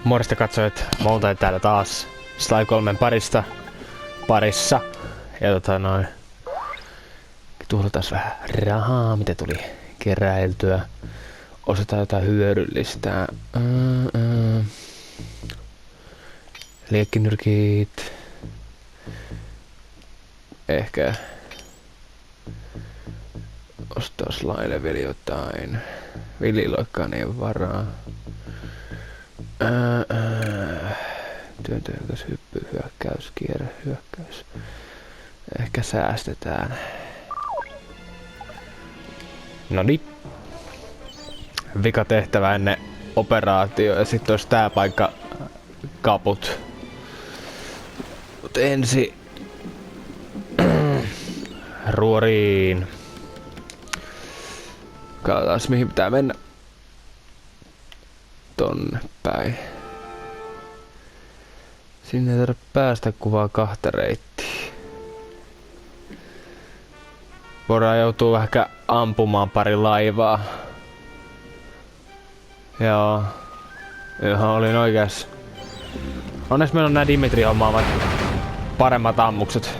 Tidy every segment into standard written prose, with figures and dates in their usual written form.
Morjesta katsojat, Mountain täällä taas Sly 3 parissa. Ja tuhlataan vähän rahaa, mitä tuli keräiltyä. Ostetaan jotain hyödyllistä. Liekkinyrkit. Ehkä ostaa Slylle vielä jotain. Villiloikkaan ei ole varaa. Työntehokas hyppy, hyökkäys, kierre, hyökkäys. Ehkä säästetään. Noniin. Vika tehtävä ennen operaatio ja sitten olisi tää paikka kaput. Mut ensi ruoriin. Katsotaan mihin pitää mennä. Tonne päin. Sinne ei tarvitse päästä kuvaa kahta reittiä. Voidaan joutua ehkä ampumaan pari laivaa. Joo. Ihan olin oikeassa. Onneksi meillä on nää Dimitri hommaavat paremmat ammukset.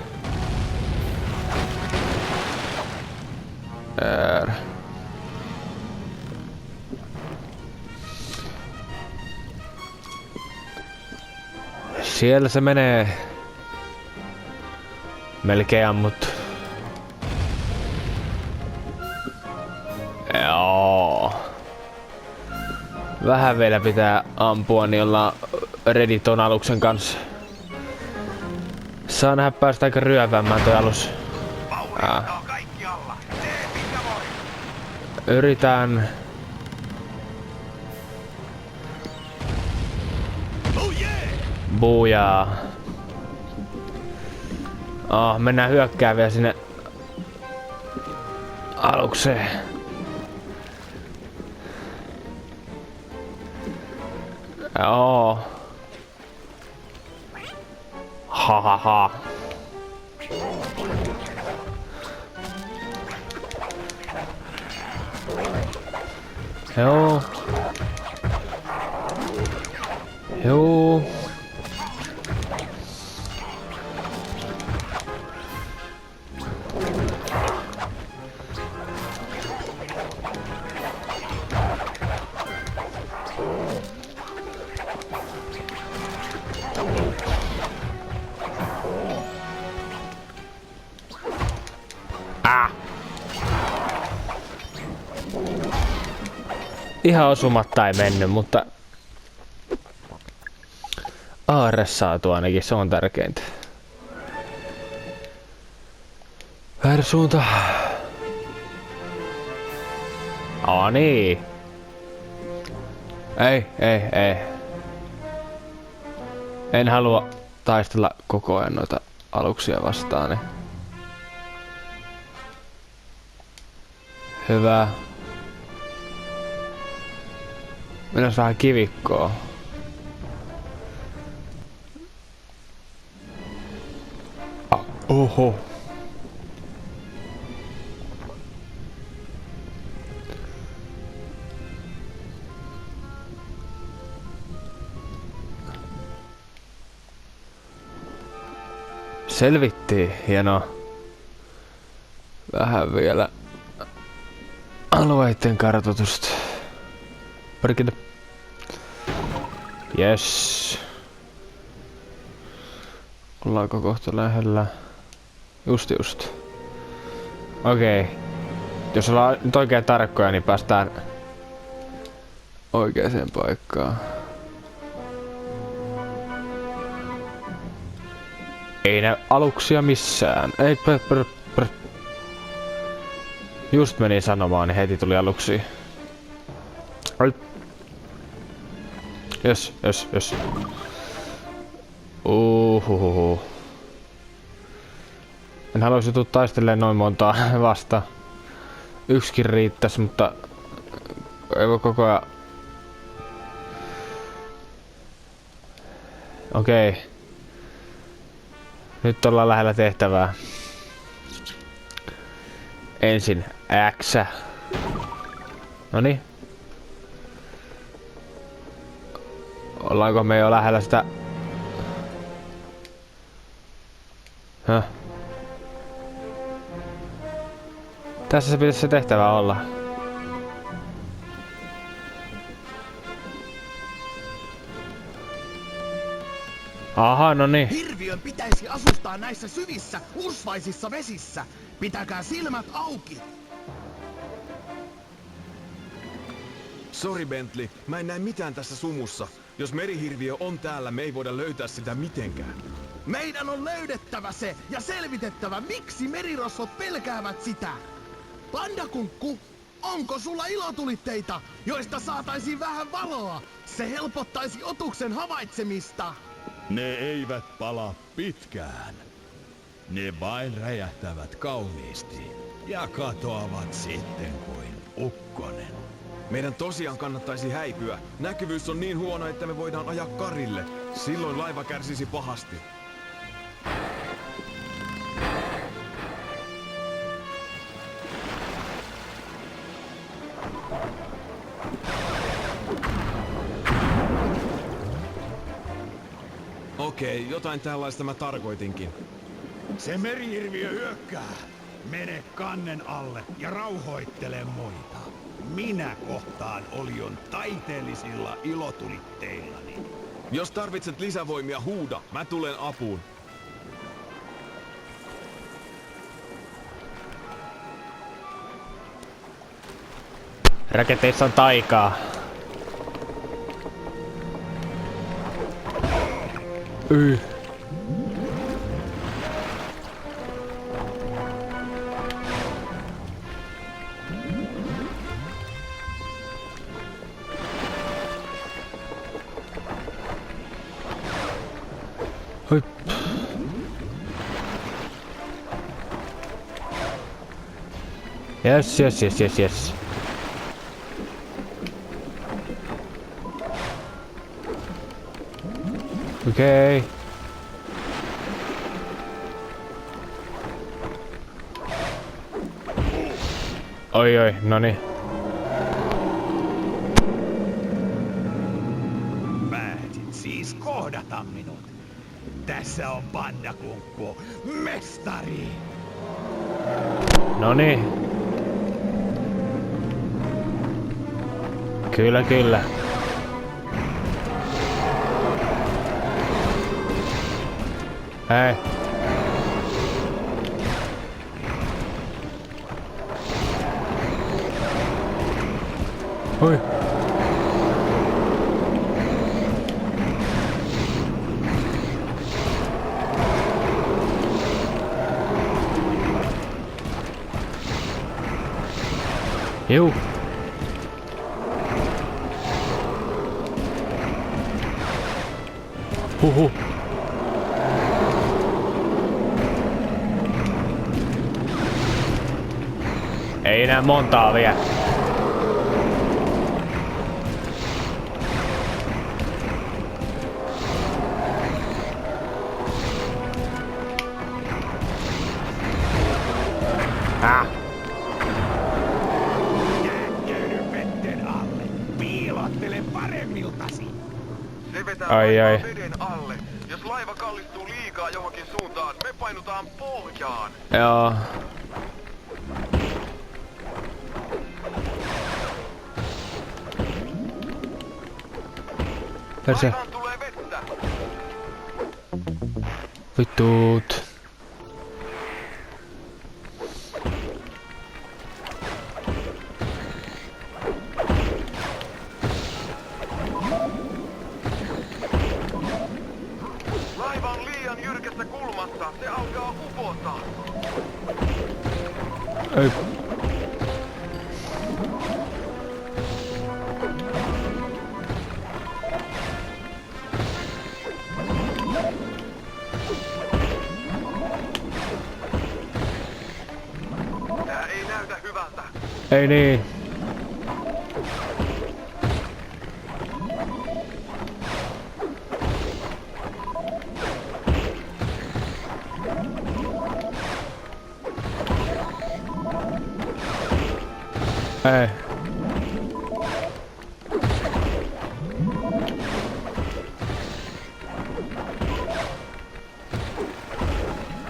Siellä se menee. Melkein ammut. Joo. Vähän vielä pitää ampua, niin ollaan ready ton aluksen kanssa. Saa nähdä päästä aika ryöväämään toi alus. Yritän. Buujaa. Mennään hyökkää vielä sinne alukseen. Joo. Hahaha. Joo. Joo. Ihan osumatta ei mennyt, mutta aarre saatu ainakin, se on tärkeintä. Väärä suunta. Niin. Ei. En halua taistella koko ajan noita aluksia vastaan. Niin. Hyvä. Mennään vähän kivikkoa. Oho. Selvittiin, hienoa. Vähän vielä alueiden kartoitusta. Perkele. Yes. Ollaanko kohta lähellä? Just. Okei. Jos ollaan nyt oikein tarkkoja, niin päästään oikeaan paikkaan. Ei näy aluksia missään. Ei Just meni sanomaan, niin heti tuli aluksia. Yes. En haluaisi tulla taistelemaan noin montaa vasta. Yksikin riittäisi, mutta ei voi koko ajan. Okei. Nyt ollaan lähellä tehtävää. Ensin X. Noniin. Ollaanko me jo lähellä sitä... Häh? Tässä se pitäisi se tehtävä olla. Aha, no niin. Hirviön pitäisi asustaa näissä syvissä, usvaisissa vesissä. Pitäkää silmät auki. Sori Bentley, mä en näe mitään tässä sumussa. Jos merihirviö on täällä, me ei voida löytää sitä mitenkään. Meidän on löydettävä se ja selvitettävä, miksi merirosvot pelkäävät sitä. Pandakunkku, onko sulla ilotulitteita, joista saataisiin vähän valoa? Se helpottaisi otuksen havaitsemista. Ne eivät pala pitkään. Ne vain räjähtävät kauniisti ja katoavat sitten kuin ukkonen. Meidän tosiaan kannattaisi häipyä. Näkyvyys on niin huono, että me voidaan ajaa karille. Silloin laiva kärsisi pahasti. Okei, jotain tällaista mä tarkoitinkin. Se merihirviö hyökkää. Mene kannen alle ja rauhoittele muita. Minä kohtaan Olion taiteellisilla ilotulitteillani. Jos tarvitset lisävoimia, huuda. Mä tulen apuun. Raketeissa on taikaa. Hui. Yes. Okei. Oi, noni. Päätit siis kohdata minut. Tässä on Pandakunkku, mestari. Noni. Kyllä. Hei. Hui. Juu. Huhu. Ei enää montaa vielä. Jääköydy vetten alle. Piilottele paremmiltasi. Se vetää Ai. veden alle. Jos laiva kallistuu liikaa johonkin suuntaan, me painutaan pohjaan. Joo. Perse. Laivaan tulee vettä. Vittuut. Laiva on liian jyrkässä kulmassa. Se alkaa upota. Ei. Tää ei näytä hyvältä. Ei niin. Ei.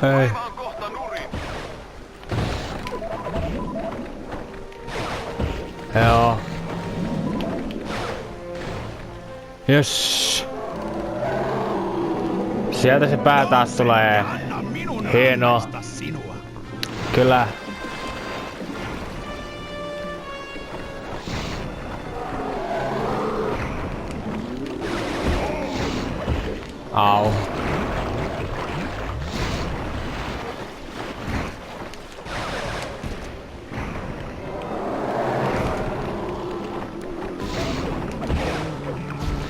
Ei. Laiva on kohta nurin. Joo. Jöss. Sieltä se pää taas tulee. Anna minun Hienoa. rangaista sinua. Kyllä. Au.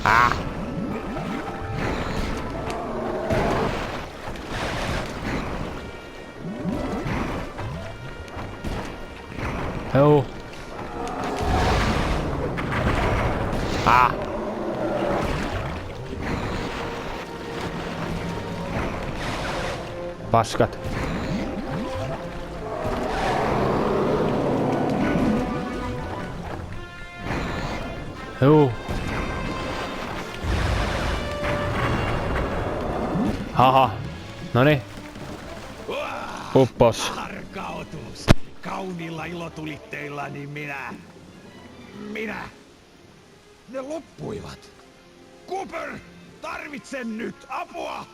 Ah. Joo. Ah. Paskat. Joo. Haha. Noni. Uppos. Harkautus. Kauniilla ilotulitteillani minä. Ne loppuivat. Cooper, tarvitsen nyt apua.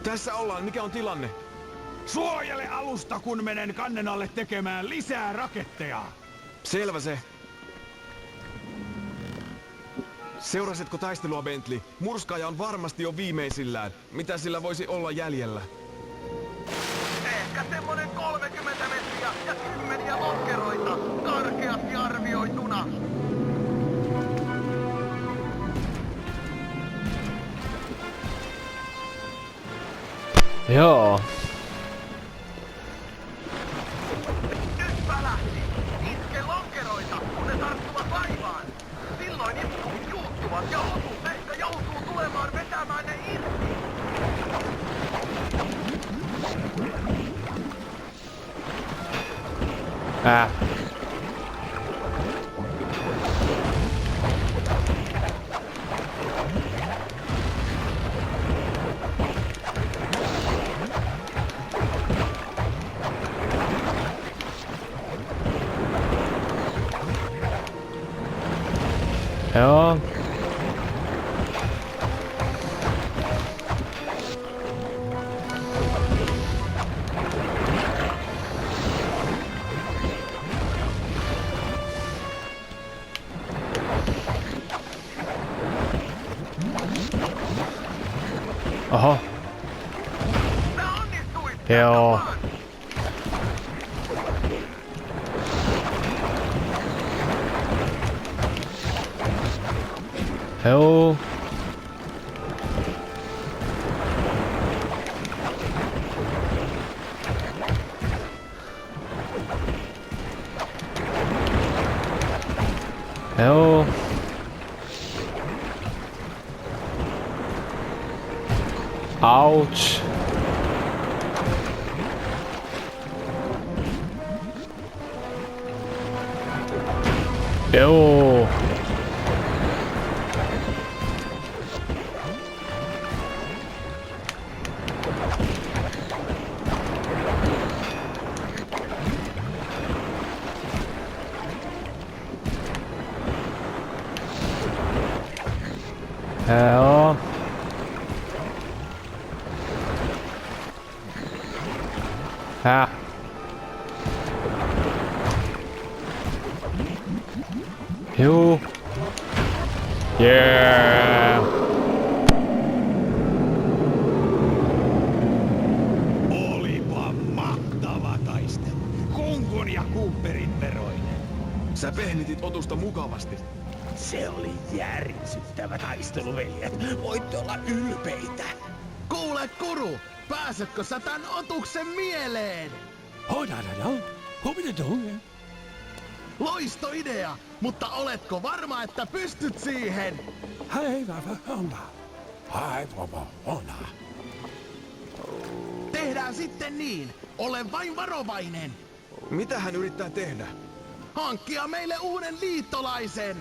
Tässä ollaan, mikä on tilanne? Suojele alusta, kun menen kannen alle tekemään lisää raketteja. Selvä se. Seurasitko taistelua, Bentley? Murskaaja on varmasti jo viimeisillään. Mitä sillä voisi olla jäljellä? Ehkä semmonen 30 metriä ja 10 lonkeroita, karkeasti arvioituna. Joo. Nyt välähti! Iske lonkeroita, kun ne tarttuvat laivaan! Silloin iskut juuttuvat ja otus ehkä joutuu tulemaan vetämään ne irti! Joo. Oho. Sä onnistuit! Joo. Joo. Joo. Ouch. Joo. Joo. Juu. Yeah. Olipa mahtava taistelu. Kunkun ja Cooperin veroinen. Sä pehmitit otusta mukavasti. Se oli järisyttävä taistelu, veljet. Voitte olla ylpeitä. Kuule Kuru, pääsetkö sä tän otuksen mieleen? Loistoidea, mutta oletko varma, että pystyt siihen? Tehdään sitten niin. Ole vain varovainen. Mitä hän yrittää tehdä? Hankkia meille uuden liittolaisen.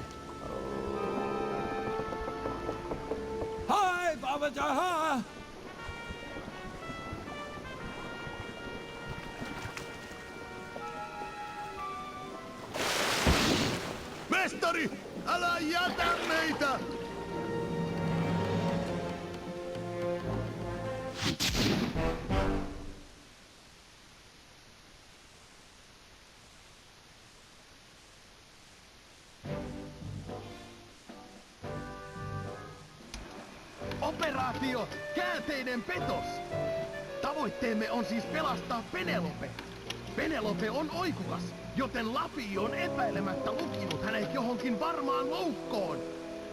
Älä jätä meitä! Operaatio Käänteinen petos! Tavoitteemme on siis pelastaa Penelope. Penelope on oikukas, joten Lapi on epäilemättä lukinut hänet johonkin varmaan loukkoon.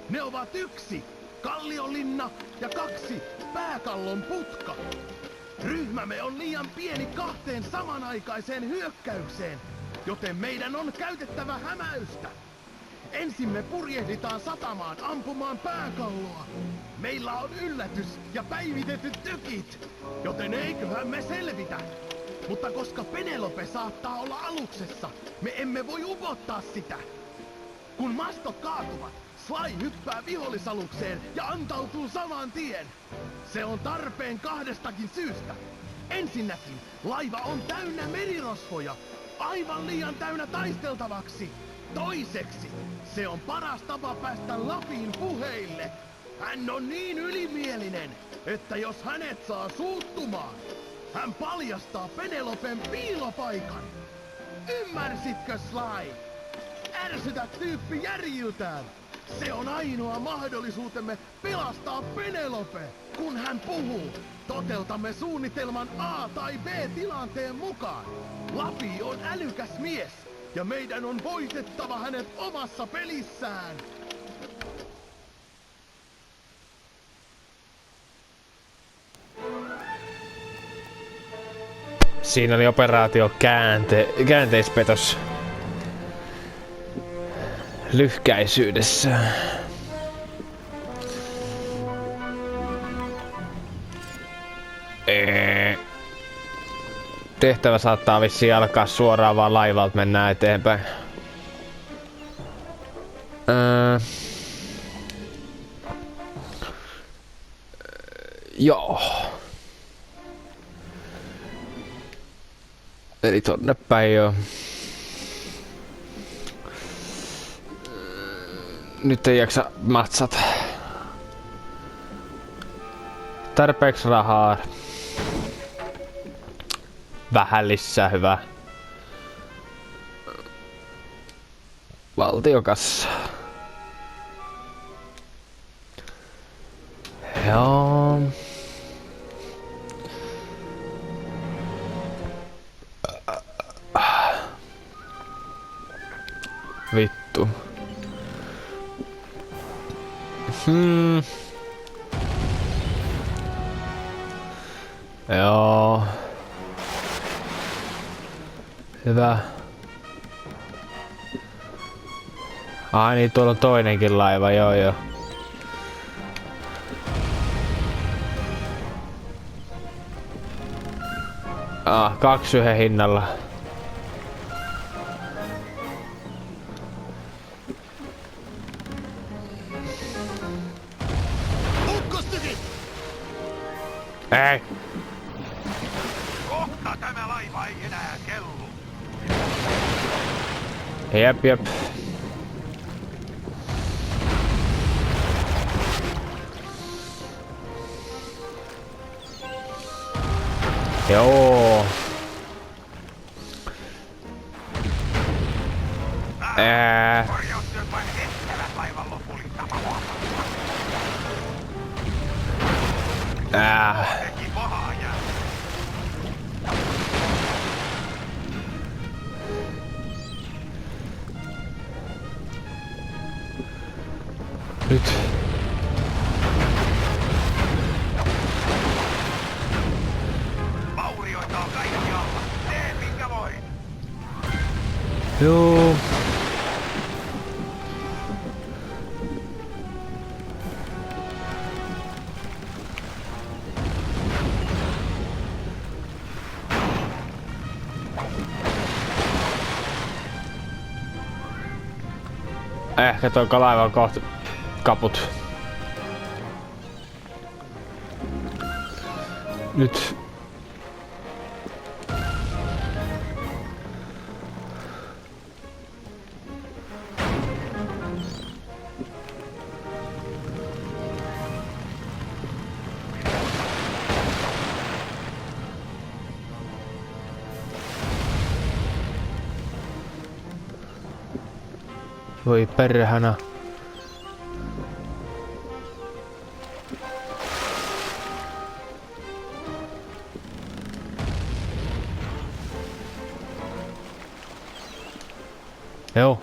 Ne ovat 1. Kallionlinna ja 2. Pääkallon putka. Ryhmämme on liian pieni 2 samanaikaiseen hyökkäykseen, joten meidän on käytettävä hämäystä. Ensin me purjehditaan satamaan ampumaan pääkalloa. Meillä on yllätys ja päivitetyt tykit, joten eiköhän me selvitä. Mutta koska Penelope saattaa olla aluksessa, me emme voi upottaa sitä. Kun mastot kaatuvat, Sly hyppää vihollisalukseen ja antautuu saman tien. Se on tarpeen 2 syystä. Ensinnäkin, laiva on täynnä merirosvoja, aivan liian täynnä taisteltavaksi. Toiseksi, se on paras tapa päästä Lapin puheille. Hän on niin ylimielinen, että jos hänet saa suuttumaan, hän paljastaa Penelopen piilopaikan. Ymmärsitkö, Sly? Ärsytä tyyppi järjiltään. Se on ainoa mahdollisuutemme pelastaa Penelope. Kun hän puhuu, toteutamme suunnitelman A- tai B-tilanteen mukaan. Lapi on älykäs mies, ja meidän on voitettava hänet omassa pelissään. Siinä oli operaatio käänteispetos. Lyhkäisyydessä. Tehtävä saattaa vissiin alkaa suoraan vaan laivalta, mennään eteenpäin. Joo. Eli tonne päin jo. Nyt ei jaksa matsata. Tarpeeksi rahaa. Vähän lisää, hyvä. Valtiokassa. Joo. Vittu. Joo. Hyvä. Ai niin, tuolla on toinenkin laiva, joo. 2 yhden hinnalla. Ukkostykit! Ei! Kohta tämä laiva ei enää kellu. Jep. Joo. Korjaustyöt vain estävät laivan lopullistamaa. Teki pahaa jää. Nyt. Vaurioita on kaikkialla. Tee minkä voit. Joo. Ehkä toi laiva on kohta kaput. Nyt. Voi perhana. Joo.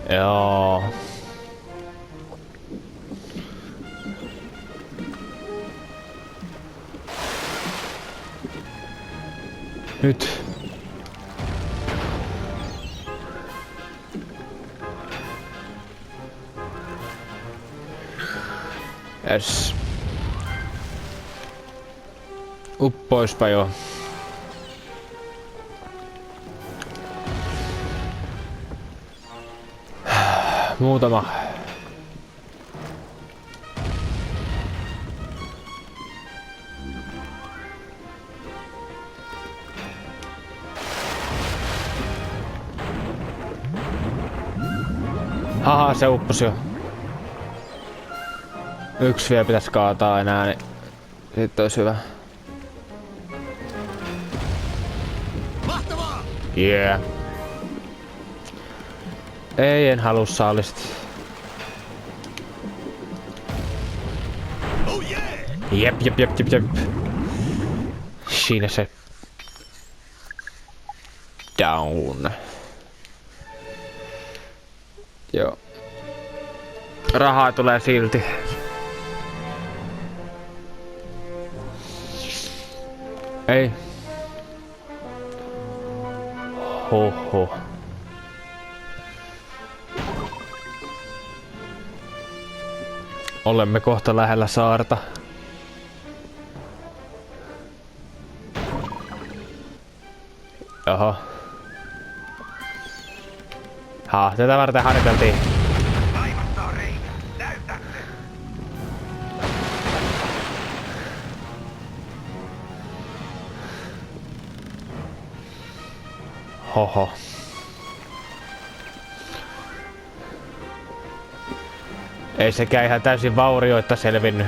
Joo. Nyt. Yes. Uppoispa jo. Muutama. Haha, se upposi jo. Yksi vielä pitäis kaataa enää, niin sit ois hyvä. Mahtavaa! Yeah. Ei, en halua saalista. Oh yeah! Jep. Siinä se. Down. Joo. Rahaa tulee silti. Ei. Hoho. Olemme kohta lähellä saarta. Oho. Tätä varten harjoiteltiin. Kaivattaa reikä. Näytä! Hoho. Ei sekään ihan täysin vaurioitta selvinnyt.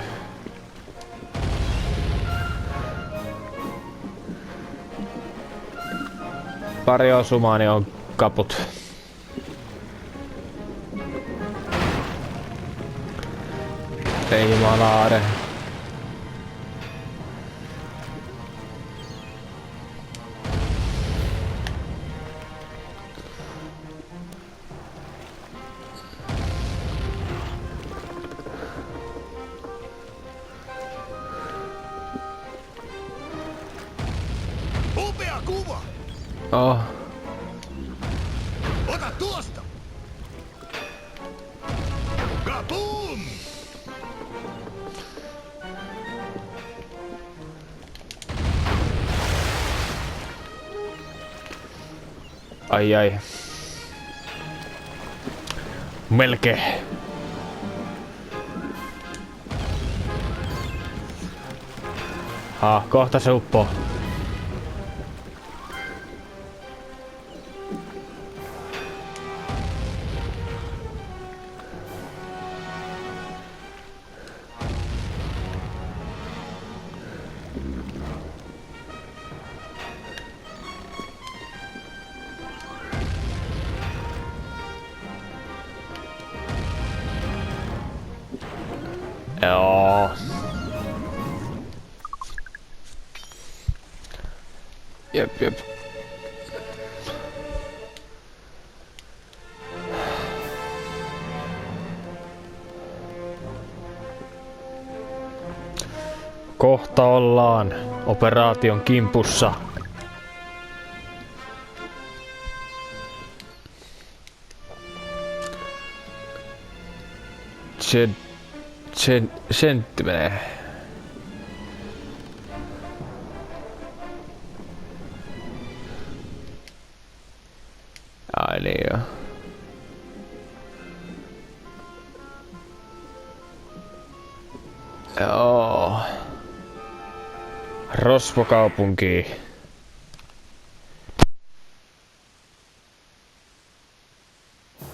Pari osumaa, niin on kaput. Ei jumalaude. Upea kuva! Oh. Ota tuosta! Kaboom! Ai. Melkein. Kohta se uppoo. Joo. Jep. Kohta ollaan operaation kimpussa. Sentti. Ai niin joo. Joo. Rosvokaupunki.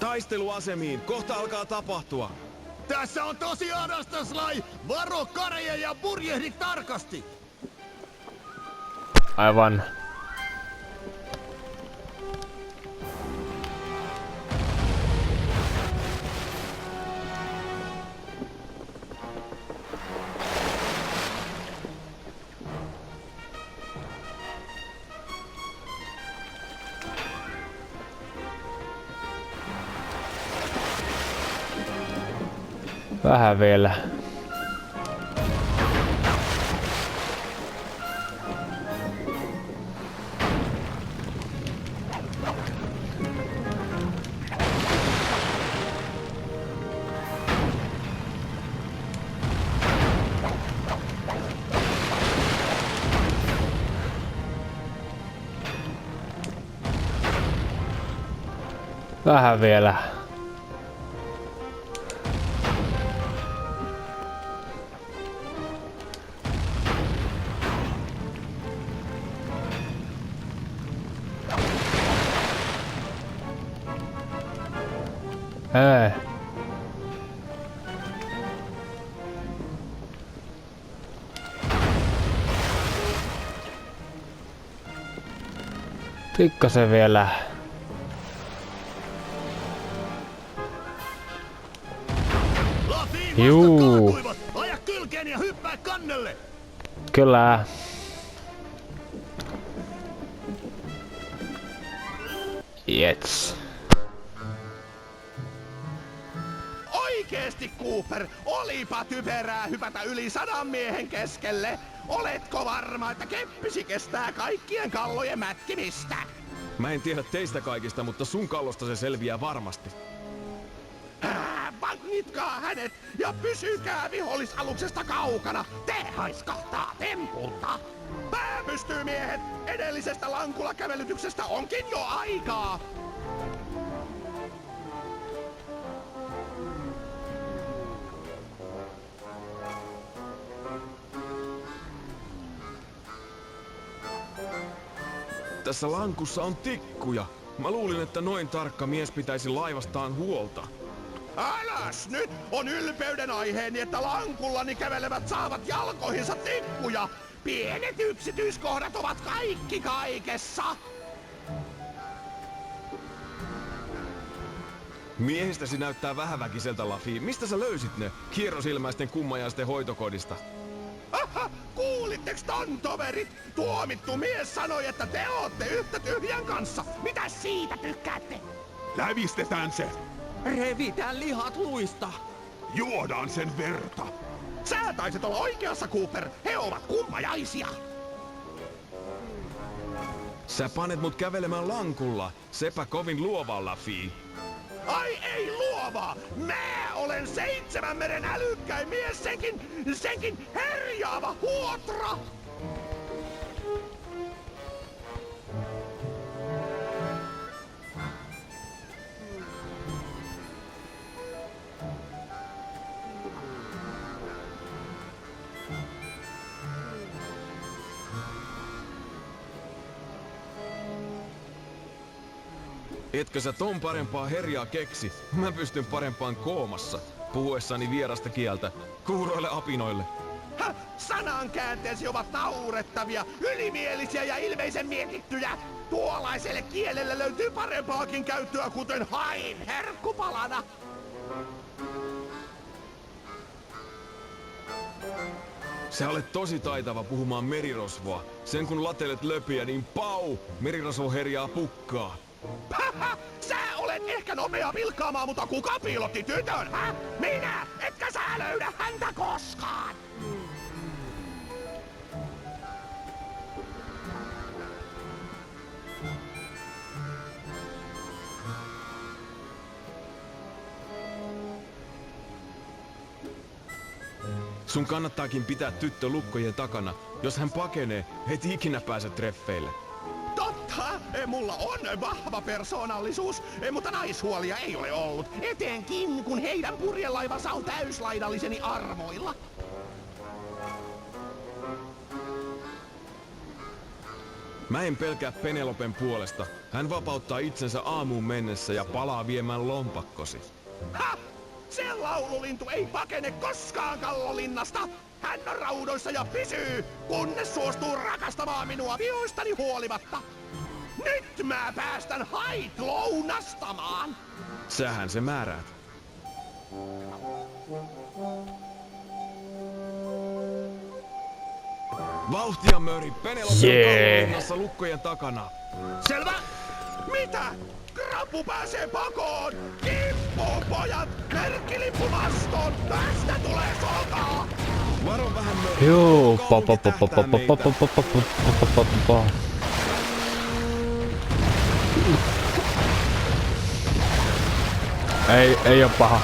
Taisteluasemiin, kohta alkaa tapahtua. Tässä on tosi Anastaslai! Varo kareja ja purjehdi tarkasti! Aivan. Vähän vielä. Vähän vielä. Ei. Pikkasen vielä. Latiin Juu. vasta kaatuivat! Aja kylkeen ja hyppää kannelle! Kyllä. Jets. Oikeesti, Cooper, olipa typerää hypätä yli 100 miehen keskelle. Oletko varma, että keppisi kestää kaikkien kallojen mätkimistä? Mä en tiedä teistä kaikista, mutta sun kallosta se selviää varmasti. Vangitkaa hänet ja pysykää vihollisaluksesta kaukana. Te haiskahtaa tempulta. Pää pystyy, miehet! Edellisestä lankulakävelytyksestä onkin jo aikaa! Tässä lankussa on tikkuja. Mä luulin, että noin tarkka mies pitäisi laivastaan huolta. Alas nyt! On ylpeyden aiheeni, että lankullani kävelevät saavat jalkoihinsa tikkuja! Pienet yksityiskohdat ovat kaikki kaikessa! Miehistäsi näyttää vähäväkiseltä, Lafi. Mistä sä löysit ne? Kierrosilmäisten kummajaisten hoitokodista. Aha, kuulitteks ton, toverit? Tuomittu mies sanoi, että te ootte yhtä tyhjän kanssa. Mitä siitä tykkäätte? Lävistetään se! Revitään lihat luista. Juodaan sen verta! Sä taisit olla oikeassa, Cooper. He ovat kummajaisia. Sä panet mut kävelemään lankulla. Sepä kovin luovaa, Lafi. Ai ei luova! Mä olen 7 meren älykkäin mies, senkin herjaava huotra! Etkö sä ton parempaa herjaa keksi? Mä pystyn parempaan koomassa, puhuessani vierasta kieltä, kuuroille apinoille. Sanankäänteesi ovat naurettavia, ylimielisiä ja ilmeisen mietittyjä. Tuollaiselle kielelle löytyy parempaakin käyttöä, kuten hain herkkupalana. Sä olet tosi taitava puhumaan merirosvoa. Sen kun latelet löpiä, niin pau! Merirosvo herjaa pukkaa. Haha, sä olet ehkä nopea pilkkaamaan, mutta kuka piilotti tytön, hä? Minä! Etkä sä löydä häntä koskaan! Sun kannattaakin pitää tyttö lukkojen takana. Jos hän pakenee, et ikinä pääse treffeille. Totta, mulla on vahva persoonallisuus, mutta naishuolia ei ole ollut. Etenkin, kun heidän purjelaivansa on täyslaidalliseni armoilla. Mä en pelkää Penelopen puolesta. Hän vapauttaa itsensä aamuun mennessä ja palaa viemään lompakkosi. Ha! Se laululintu ei pakene koskaan Kallolinnasta! Hän on raudoissa ja pysyy, kunnes suostuu rakastamaan minua vioistani huolimatta. Nyt mä päästän hait lounastamaan! Sähän se määräät. Vauhtia, Möri! Penelope on Kallolinnassa lukkojen takana. Selvä! Mitä? Apu pääsee pakoon! Kippuun, pojat! Merkkilippu vastoon! Tästä tulee sotaa! Varo vähän Joo, Kaupunki tähtää meitä. Ei oo paha.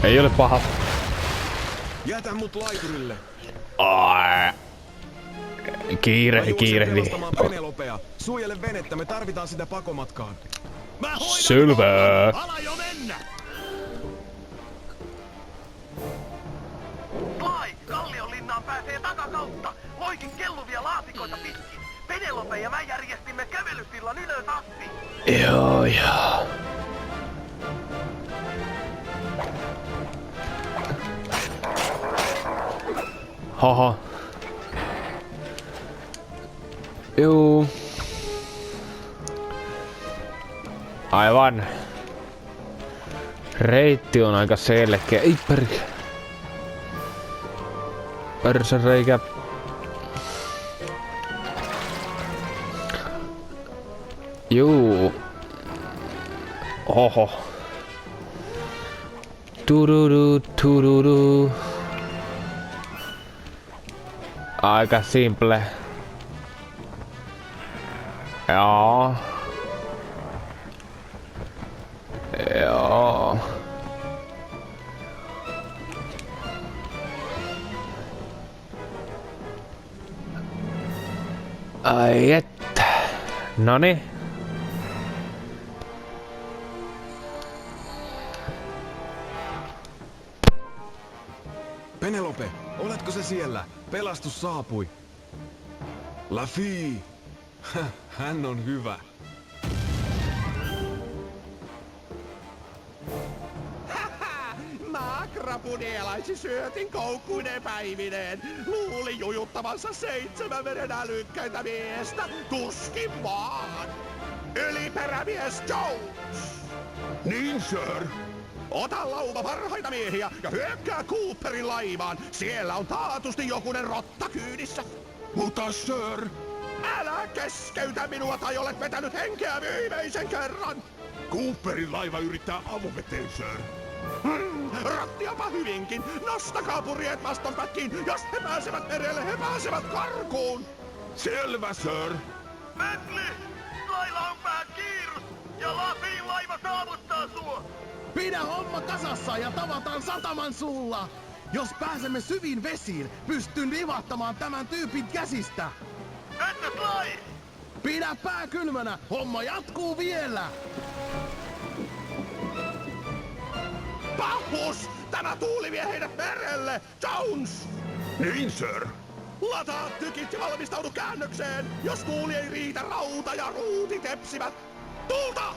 Ei ole paha. Jätä mut laiturille. Ai. Kiirehdi. Pelastamaan Penelopea. Suojele venettä, me tarvitaan sitä pakomatkaan. Mä hoidan Selvä. homman. Ala jo mennä! Fly, Kallion linnaan pääsee takakautta. Loikin kelluvia laatikoita pitkin. Penelope ja mä järjestimme kävelysillan ylös asti. Joo. Haha. Juu. Aivan. Reitti on aika selkeä. Ei perkele. Persereikä. Juu. Oho. Tururu. Aika simple. Joo. Ai että. Noni. Penelope, oletko se siellä? Pelastus saapui. Lafi. Hän on hyvä. Makrapuneelaisi syötin koukkuineen päivineen. Luuli jujuttavansa 7 veren älykkäitä miestä. Tuskin vaan. Yliperämies Jones! Niin, sir. Ota lauma parhaita miehiä ja hyökkää Cooperin laivaan. Siellä on taatusti jokunen rotta kyydissä. Mutta, sir. Älä keskeytä minua tai olet vetänyt henkeä viimeisen kerran. Cooperin laiva yrittää avoveteen, sir. Rattiapa hyvinkin. Nostakaa purjeet maston pätkiin. Jos he pääsevät merelle, he pääsevät karkuun. Selvä, sir. Bentley, lailla on pää kiirus ja Lafin laiva saavuttaa sua. Pidä homma kasassa ja tavataan sataman suulla. Jos pääsemme syviin vesiin, pystyn rivahtamaan tämän tyypin käsistä. Entä Fly? Pidä pää kylmänä, homma jatkuu vielä. Pahus! Tämä tuuli vie heidät merelle! Jones! Niin, sir. Lataa tykit ja valmistaudu käännökseen! Jos tuuli ei riitä, rauta ja ruuti tepsivät! Tuulta!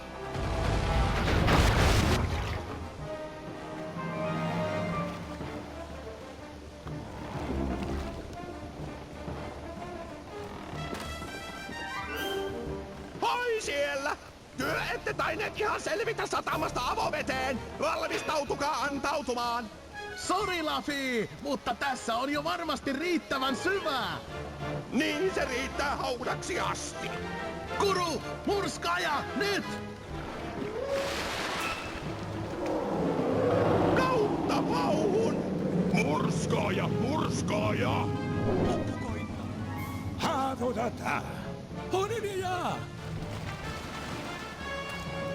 Hoi siellä! Työ ette tainneet ihan selvitä satamasta avoveteen! Valmistautukaa antautumaan! Sori Lafi, mutta tässä on jo varmasti riittävän syvää! Niin se riittää haudaksi asti! Kuru, murskaaja, nyt! Kautta vauhun! Murskaaja, murskaaja.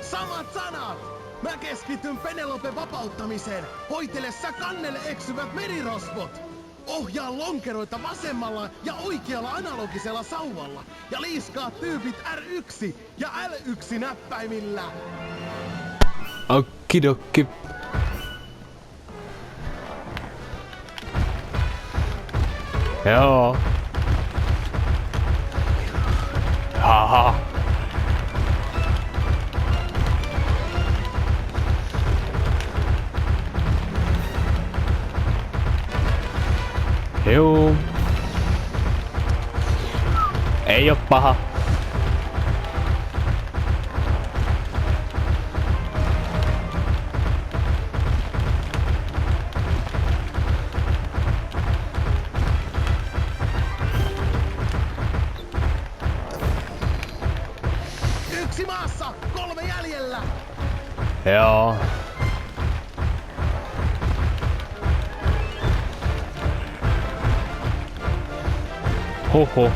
Samat sanat! Mä keskityn Penelopen vapauttamiseen. Hoitele sä kannelle eksyvät merirosvot. Ohjaa lonkeroita vasemmalla ja oikealla analogisella sauvalla. Ja liiskaa tyypit R1 ja L1 näppäimillä. Okkidokki. Joo. Haha. Juu. Ei oo paha. 2 maassa, 3 jäljellä. Joo. Huhhuh.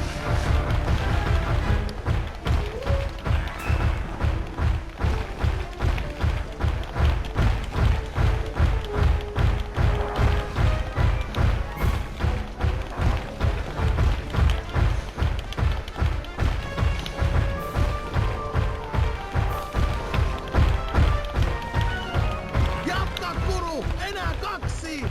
Jatka Kuru, enää 2.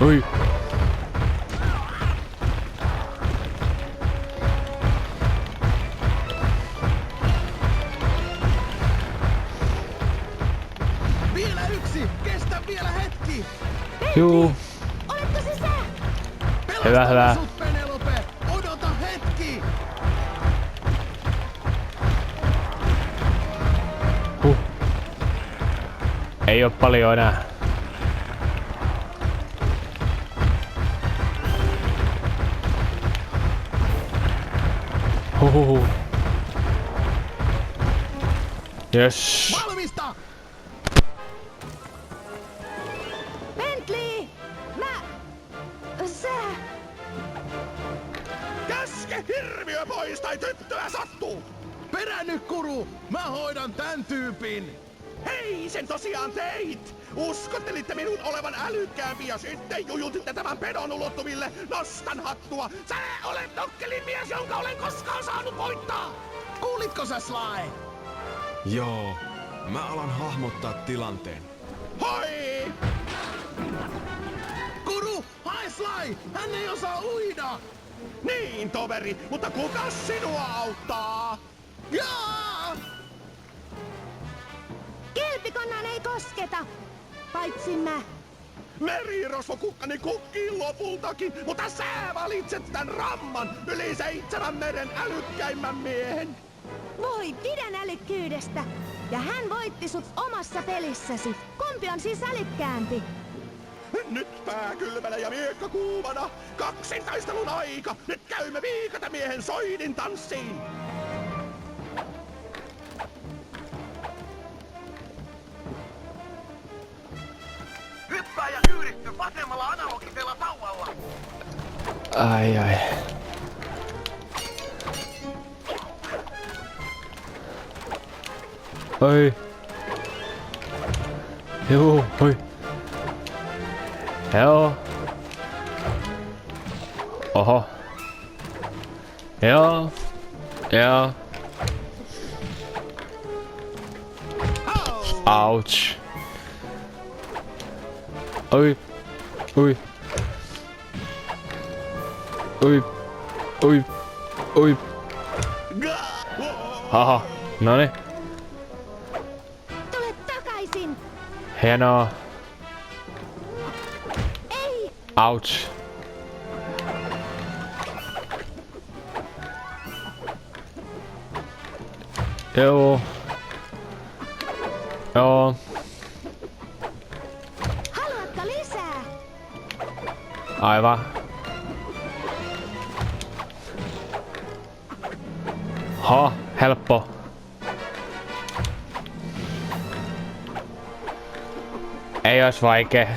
Oi. Vielä 1, kestä vielä hetki. Juu. Oletko se sä? Hyvä, hyvä. Sut, Penelope, odota hetki. Ei oo paljon enää. Huhuhu. Yes. Valmista. Bentley! Sä... Käske hirviö pois tai tyttöä sattuu! Perä nyt Kuru, mä hoidan tän tyypin. Hei, sen tosiaan teit! Uskottelitte minun olevan älykkäämpi ja sitten jujutitte tämän pedon ulottuville. Nostan hattua! Sä olet nokkelin mies, jonka olen koskaan saanut voittaa! Kuulitko sä Sly? Joo, mä alan hahmottaa tilanteen. Hoi! Kuru, hae Sly! Hän ei osaa uida! Niin, toveri, mutta kuka sinua auttaa? Jaa! Kilpikonnan ei kosketa! Paitsi mä. Merirosvokukkani kukkii lopultakin, mutta sä valitset tän ramman yli 7 meren älykkäimmän miehen. Voi, pidän älykkyydestä. Ja hän voitti sut omassa pelissäsi. Kumpi on siis älykkäämpi? Nyt pää kylmänä ja miekka kuumana. Kaksintaistelun aika. Nyt käymme viikata miehen soidin tanssiin. Hyppää ja kyyristy vasemmalla analogisella sauvalla. Ai ai. Oi. Joo, oi. Joo. Oho. Joo. Joo. Ouch. Oi. Oi. Oi. Oi. Oi. Haha. Noniin. Tule takaisin! Hienoa. Ei! Ouch. Joo. Joo. Haluatko lisää? Aivan. Ha, helppo. Ei ois vaikee.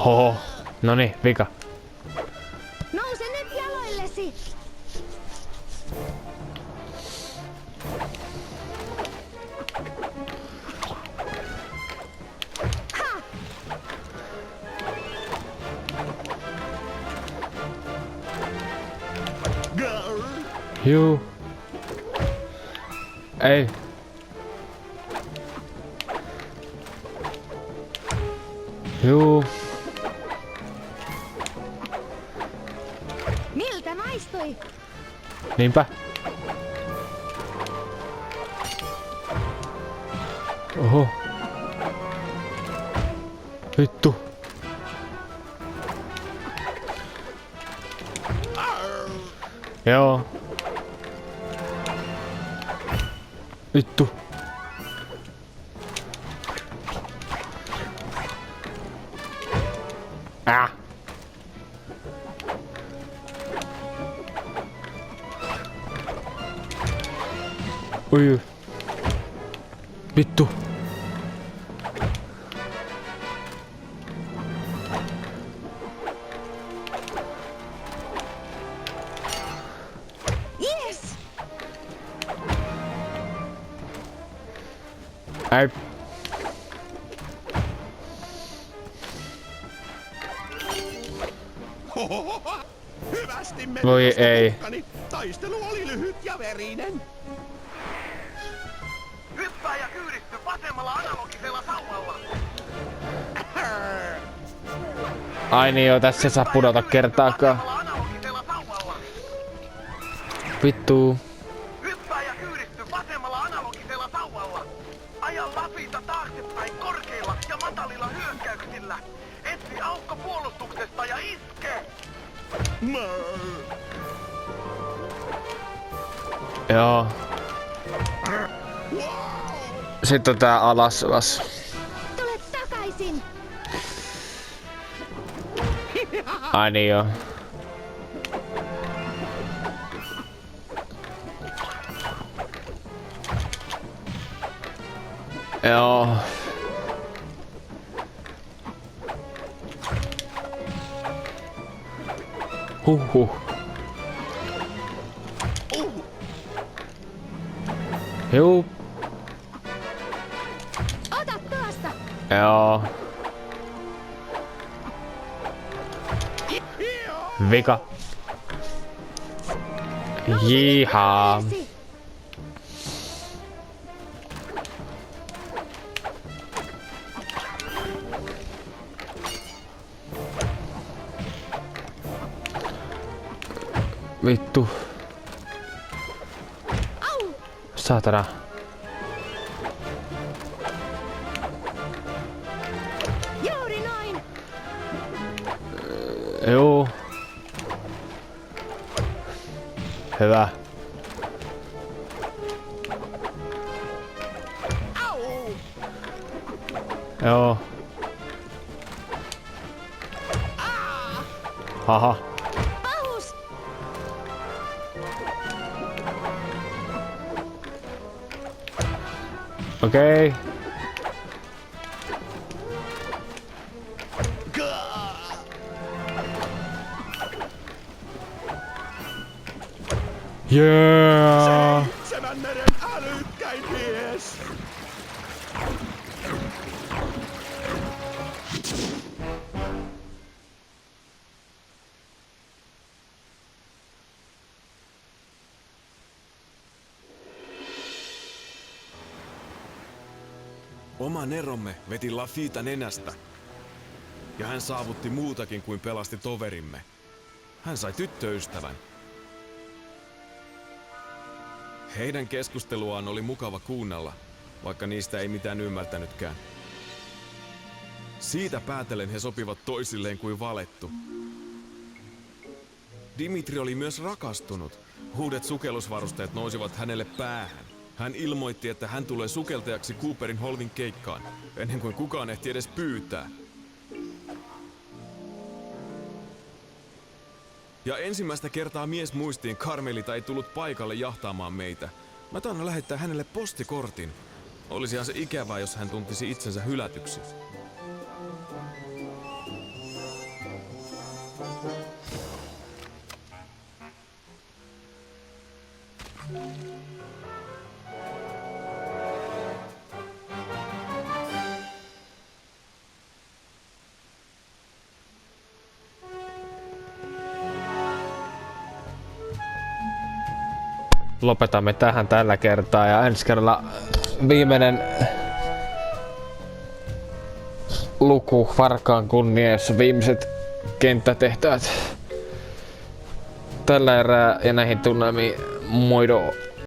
Hoho. Noniin, vika. Nouse nyt jaloillesi! Ha! Juu. Ei. Juu. Miltä maistui? Niinpä. Oho. Joo. Vittu. Oi. Vittu. Yes! Ai. Hyvästi meni, Voi tosta ei. tuhkani. Taistelu oli lyhyt ja verinen. Hyppää ja kyyristy vasemmalla analogisella sauvalla. Ai niin joo, tässä ei saa pudota kertaakaan. Vasemmalla analogisella sauvalla. Vittu. Hyppää ja kyyristy vasemmalla analogisella sauvalla. Aja lapita taaksepäin korkeilla ja matalilla hyökkäyksillä. Etsi aukko puolustuksesta ja iske. Joo. Sitten on tää alas. Tule takaisin! Ai niin joo. Joo. Huhhuh. Juu. Ota tuosta! Joo. Vika. Jihaa. Esi. Vittu. Au! Saatana. Juuri noin! Joo. Hyvä. Joo. Haha. Pahus! Okei. Yeah. Seitsemän meren älykkäin mies. Oma neromme veti Lafita nenästä. Ja hän saavutti muutakin kuin pelasti toverimme. Hän sai tyttöystävän. Heidän keskusteluaan oli mukava kuunnella, vaikka niistä ei mitään ymmärtänytkään. Siitä päätellen he sopivat toisilleen kuin valettu. Dimitri oli myös rakastunut. Uudet sukellusvarusteet nousivat hänelle päähän. Hän ilmoitti, että hän tulee sukeltajaksi Cooperin Holvin keikkaan, ennen kuin kukaan ehti edes pyytää. Ja ensimmäistä kertaa mies muistiin Carmelita ei tullut paikalle jahtaamaan meitä. Mä tahdon lähettää hänelle postikortin. Olisihan se ikävää, jos hän tuntisi itsensä hylätyksi. Lopetamme tähän tällä kertaa ja ensi kerralla viimeinen luku Varkaan kunniassa, viimeiset kenttätehtävät tällä erää ja näihin tunnelmiin moido.